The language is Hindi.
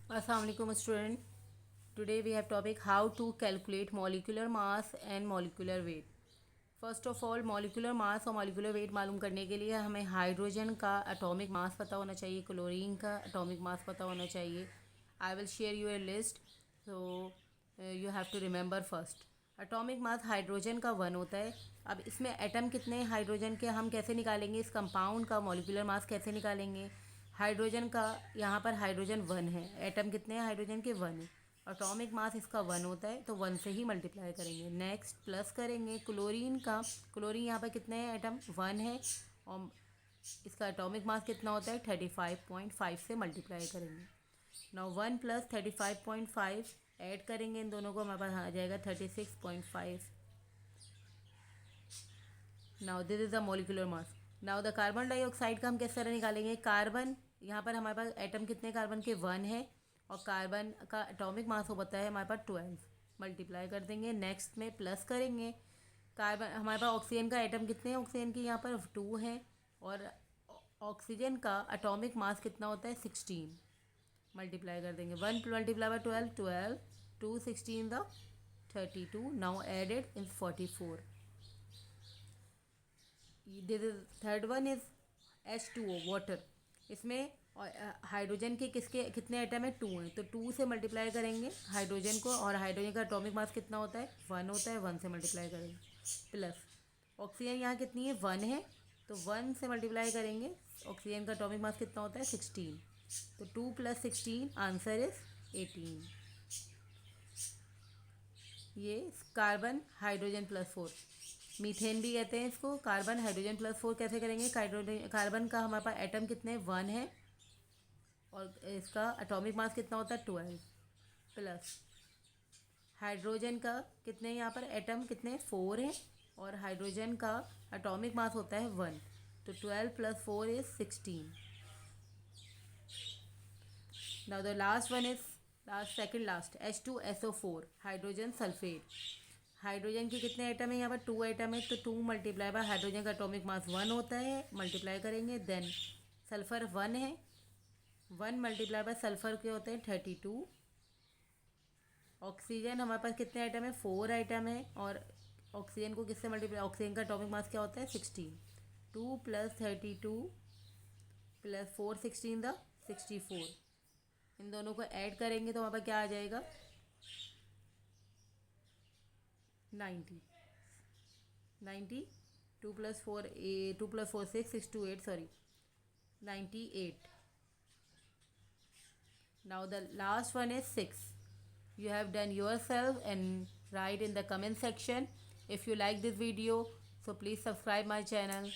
Assalamualaikum student. Today we have topic how to calculate molecular mass and molecular weight. First of all molecular mass और मॉलिकुलर वेट मालूम करने के लिए हमें हाइड्रोजन का एटॉमिक मास पता होना चाहिए, क्लोरीन का एटॉमिक मास पता होना चाहिए. I will share you a list, so you have to remember first. Atomic mass hydrogen का 1 होता है. अब इसमें एटम कितने हैं हाइड्रोजन के हम कैसे निकालेंगे, इस कंपाउंड का मॉलिकुलर मास कैसे निकालेंगे. हाइड्रोजन का यहाँ पर हाइड्रोजन 1 है, एटम कितने हैं हाइड्रोजन के 1 है. एटॉमिक मास इसका 1 होता है तो 1 से ही मल्टीप्लाई करेंगे. नेक्स्ट प्लस करेंगे क्लोरीन का. क्लोरीन यहाँ पर कितने हैं एटम 1 है और इसका एटॉमिक मास कितना होता है 35.5 से मल्टीप्लाई करेंगे. नाउ 1 प्लस 35.5 ऐड करेंगे इन दोनों को, हमारे पास आ जाएगा 36.5. Now this is the molecular mass. Now the carbon dioxide का हम किस तरह निकालेंगे. कार्बन यहाँ पर हमारे पास एटम कितने कार्बन के 1 है और कार्बन का एटॉमिक मास होता है हमारे पास 12. मल्टीप्लाई कर देंगे. नेक्स्ट में प्लस करेंगे. कार्बन हमारे पास ऑक्सीजन का एटम कितने हैं, ऑक्सीजन की यहाँ पर 2 है और ऑक्सीजन का एटॉमिक मास कितना होता है 16. मल्टीप्लाई कर देंगे. 1 multiply by 12 12, 2 16 the 32. Now added in 44. This is third one is H2O water. इसमें हाइड्रोजन के किसके कितने एटम है 2 हैं तो 2 से मल्टीप्लाई करेंगे हाइड्रोजन को और हाइड्रोजन का एटॉमिक मास कितना होता है 1 होता है, 1 से मल्टीप्लाई करेंगे. प्लस ऑक्सीजन यहाँ कितनी है 1 है तो 1 से मल्टीप्लाई करेंगे. ऑक्सीजन का एटॉमिक मास कितना होता है 16 तो 2 प्लस 16 आंसर इज 18. ये कार्बन हाइड्रोजन प्लस 4 मीथेन भी कहते हैं इसको. कार्बन हाइड्रोजन प्लस 4 कैसे करेंगे. कार्बन का हमारे पास एटम कितने 1 है और इसका एटॉमिक मास कितना होता है 12. प्लस हाइड्रोजन का कितने यहाँ पर एटम कितने 4 हैं और हाइड्रोजन का एटॉमिक मास होता है 1 तो 12 plus 4 is 16. Now the last one is second last H2SO4 hydrogen sulphate. Hydrogen के कितने एटम है यहाँ पर 2 एटम है तो 2 मल्टीप्लाई बाय हाइड्रोजन का एटॉमिक मास 1 होता है, मल्टीप्लाई करेंगे. देन सल्फर 1 है, 1 मल्टीप्लाई बाय सल्फर के होते हैं 32. ऑक्सीजन हमारे पास कितने आइटम है 4 आइटम है और ऑक्सीजन को किससे मल्टीप्लाई, ऑक्सीजन का एटॉमिक मास क्या होता है 16. 2 प्लस 32 प्लस 4 16 द 64. इन दोनों को ऐड करेंगे तो हमारे पास क्या आ जाएगा 90. 90 2 plus 4 2 plus 4 6 6 2 8 sorry 98. Now the last one is 6. You have done yourself and write in the comment section. If you like this video, so please subscribe my channel.